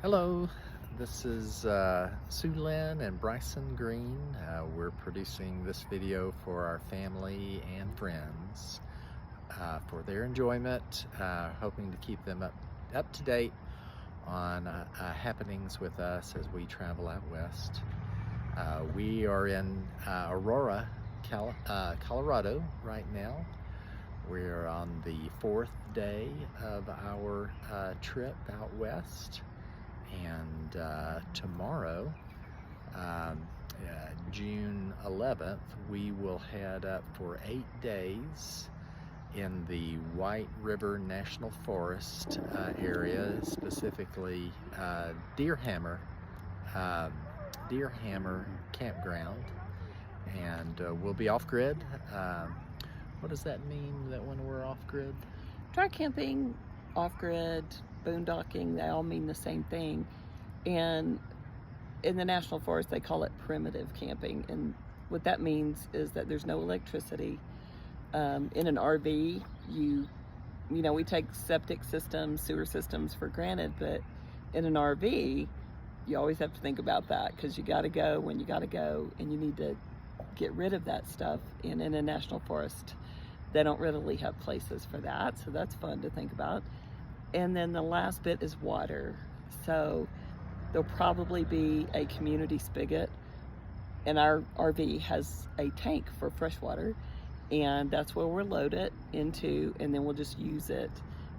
Hello, this is Sue Lynn and Bryson Green. We're producing this video for our family and friends for their enjoyment, hoping to keep them up to date on happenings with us as we travel out west. We are in Aurora, Colorado right now. We're on the fourth day of our trip out west. And tomorrow, June 11th, we will head up for 8 days in the White River National Forest area, specifically Deerhammer Campground, and we'll be off-grid. What does that mean, that when we're off-grid? Dry camping, off-grid, boondocking, they all mean the same thing. And in the National Forest, they call it primitive camping. And what that means is that there's no electricity. In an RV, we take septic systems, sewer systems for granted, but in an RV, you always have to think about that because you got to go when you got to go, and you need to get rid of that stuff. And in a national forest, they don't really have places for that, so that's fun to think about. And then the last bit is water. So there'll probably be a community spigot, and our RV has a tank for fresh water, and that's where we'll load it into, and then we'll just use it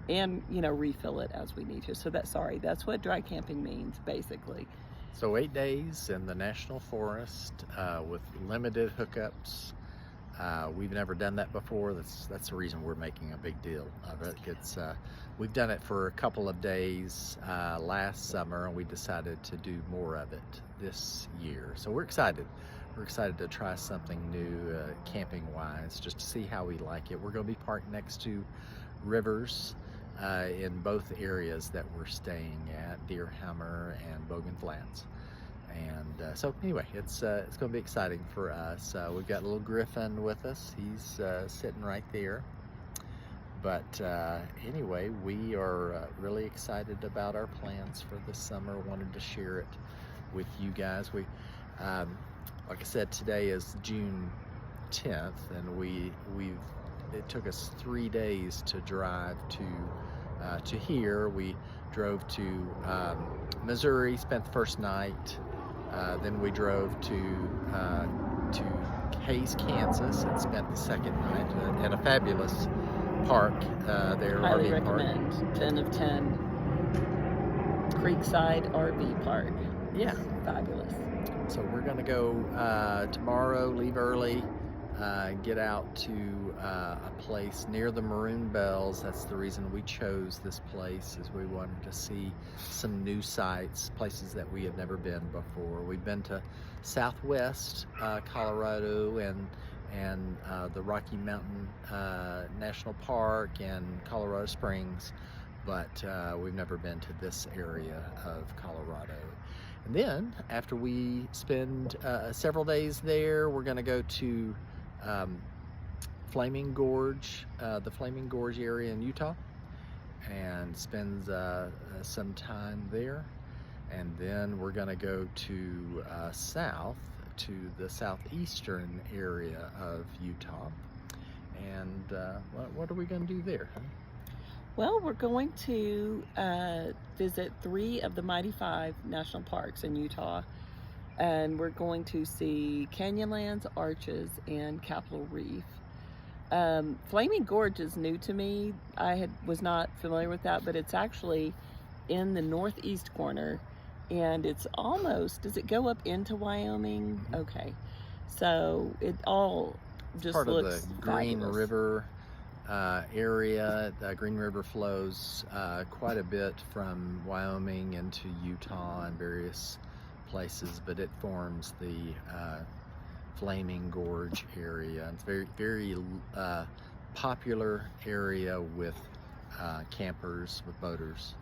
and refill it as we need to. So that's what dry camping means basically. So 8 days in the National Forest with limited hookups. We've never done that before. That's the reason we're making a big deal of it. We've done it for a couple of days last summer, and we decided to do more of it this year. So we're excited. We're excited to try something new camping-wise, just to see how we like it. We're going to be parked next to rivers in both areas that we're staying at, Deerhammer and Bogan Flats. And so anyway, it's going to be exciting for us. We've got a little Griffin with us. He's sitting right there. But anyway, we are really excited about our plans for this summer. Wanted to share it with you guys. Like I said, today is June 10th, and it took us 3 days to drive to here. We drove to Missouri, spent the first night. Then we drove to Hays, Kansas, and spent the second night at a fabulous park there. Highly RV recommend. Park. 10 of 10. Creekside RV Park. Yeah. Fabulous. So we're going to go tomorrow, leave early, get out to a place near the Maroon Bells. That's the reason we chose this place, is we wanted to see some new sights, places that we had never been before. We've been to Southwest Colorado and the Rocky Mountain National Park and Colorado Springs, but we've never been to this area of Colorado. And then after we spend several days there, we're going to go to Flaming Gorge, the Flaming Gorge area in Utah, and spend some time there. And then we're going to go to the southeastern area of Utah. And what are we going to do there, huh? Well, we're going to visit 3 of the Mighty 5 national parks in Utah, and we're going to see Canyonlands, Arches, and Capitol Reef. Flaming Gorge is new to me. I was not familiar with that, but it's actually in the northeast corner, and it's almost, does it go up into Wyoming? Mm-hmm. Okay, so it all just part looks of the Green fabulous. River area. The Green River flows quite a bit from Wyoming into Utah and various places, but it forms the Flaming Gorge area. It's very, very popular area with campers, with boaters.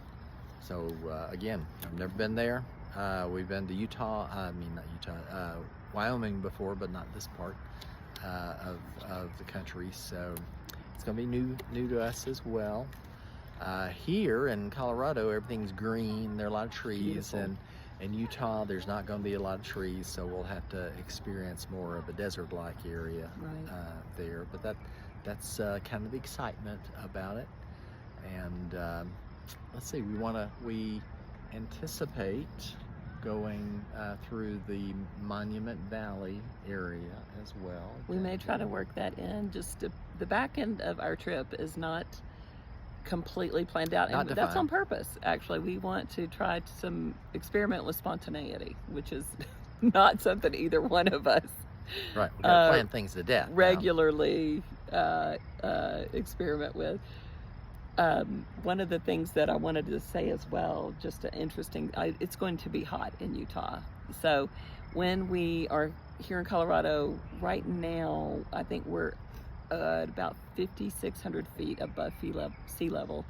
So again, I've never been there. We've been to Wyoming before, but not this part of the country. So it's going to be new to us as well. Here in Colorado, everything's green. There are a lot of trees, Beautiful. and in Utah, there's not going to be a lot of trees, so we'll have to experience more of a desert-like area Right. there. But that's kind of the excitement about it. And let's see, we anticipate going through the Monument Valley area as well. We may try to work that in. The back end of our trip is not completely planned out, Not and that's on defined. purpose. Actually, we want to try some experiment with spontaneity, which is not something either one of us Right, we got to plan things to death. now. regularly experiment with. One of the things that I wanted to say as well, just an interesting, it's going to be hot in Utah. So when we are here in Colorado right now, I think we're at about 5,600 feet above sea level.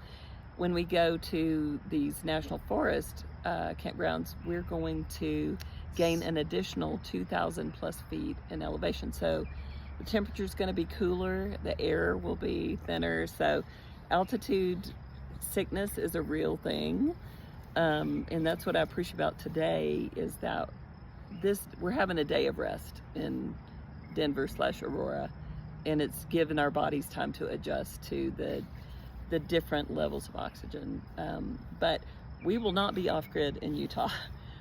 When we go to these national forest campgrounds, we're going to gain an additional 2,000 plus feet in elevation. So the temperature is going to be cooler, the air will be thinner. So altitude sickness is a real thing, and that's what I appreciate about today is that we're having a day of rest in Denver/Aurora, and it's given our bodies time to adjust to the different levels of oxygen. But we will not be off grid in Utah.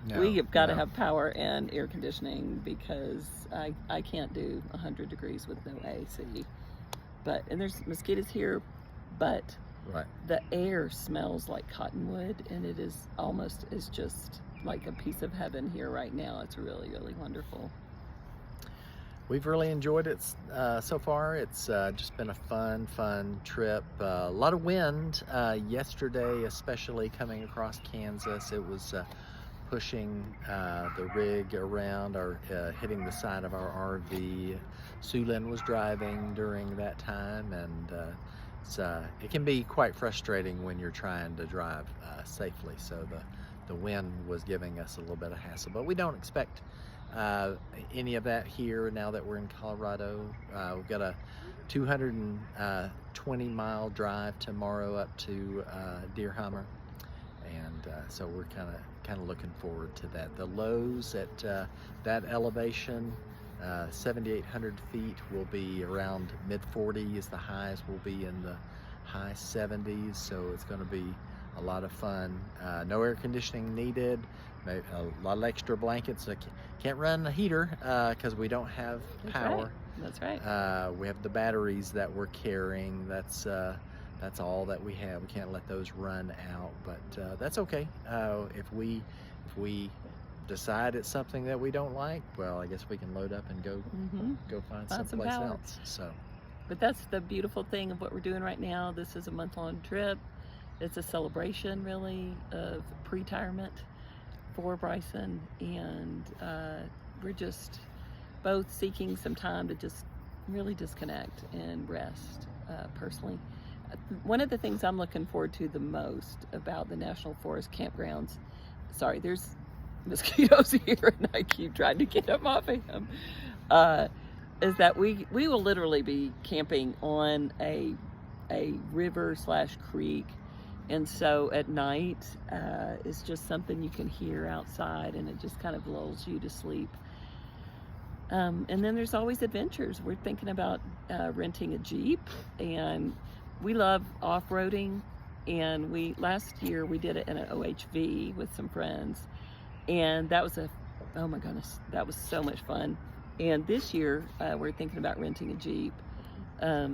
No, We have got to no. have power and air conditioning because I can't do 100 degrees with no AC. And there's mosquitoes here, but Right. the air smells like cottonwood, and it's just like a piece of heaven here right now. It's really, really wonderful. We've really enjoyed it so far. It's just been a fun trip. A lot of wind yesterday, especially coming across Kansas. It was pushing the rig around or hitting the side of our RV. Sulin was driving during that time, and it can be quite frustrating when you're trying to drive safely. So the wind was giving us a little bit of hassle, but we don't expect any of that here now that we're in Colorado. We've got a 220-mile drive tomorrow up to Deerhammer, and so we're kind of looking forward to that. The lows at that elevation, 7,800 feet, will be around mid-40s. The highs will be in the high 70s, so it's going to be a lot of fun. No air conditioning needed. A lot of extra blankets. Can't run a heater because we don't have power. That's right. We have the batteries that we're carrying. That's all that we have. We can't let those run out, but that's okay. If we decide it's something that we don't like, well, I guess we can load up and go find some someplace power. else. So, But that's the beautiful thing of what we're doing right now. This is a month-long trip. It's a celebration, really, of pre-retirement for Bryson, and we're just both seeking some time to just really disconnect and rest personally. One of the things I'm looking forward to the most about the National Forest campgrounds, sorry, there's mosquitoes here and I keep trying to get them off of him, is that we will literally be camping on a river/creek. And so at night, it's just something you can hear outside, and it just kind of lulls you to sleep. And then there's always adventures. We're thinking about renting a Jeep, and we love off-roading. And last year we did it in an OHV with some friends, and that was oh my goodness, that was so much fun. And this year we're thinking about renting a Jeep.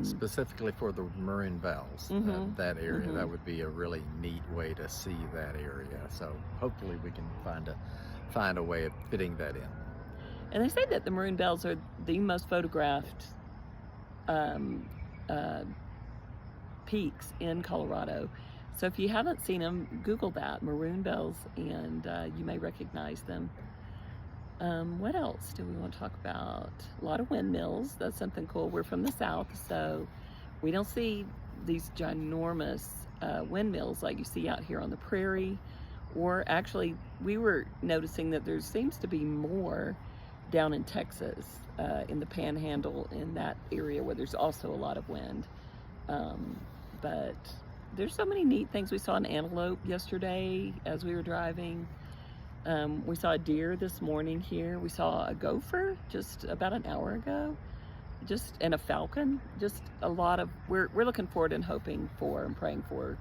Specifically for the Maroon Bells, that area, that would be a really neat way to see that area. So hopefully we can find a way of fitting that in. And they say that the Maroon Bells are the most photographed peaks in Colorado. So if you haven't seen them, Google that, Maroon Bells, and you may recognize them. What else do we want to talk about? A lot of windmills. That's something cool. We're from the south, so we don't see these ginormous windmills like you see out here on the prairie. Or actually, we were noticing that there seems to be more down in Texas, in the Panhandle, in that area where there's also a lot of wind. But there's so many neat things. We saw an antelope yesterday as we were driving. We saw a deer this morning here. We saw a gopher just about an hour ago. And a falcon. Just a lot of, we're looking forward and hoping for and praying for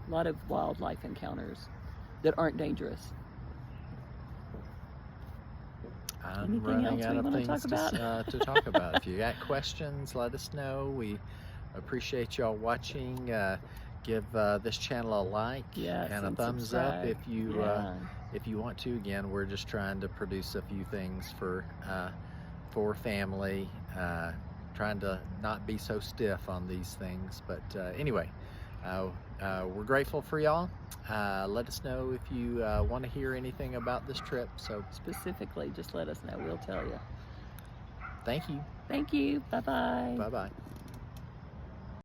a lot of wildlife encounters that aren't dangerous. I'm Anything running else out we of wanna things talk about? to talk about. If you got questions, let us know. We appreciate y'all watching. Give this channel a like Yes, and a and thumbs up subscribe. if you want to. Again, we're just trying to produce a few things for family, trying to not be so stiff on these things. But anyway, we're grateful for y'all. Let us know if you want to hear anything about this trip. So Specifically, just let us know. We'll tell you. thank you. Thank you. Bye-bye. Bye-bye.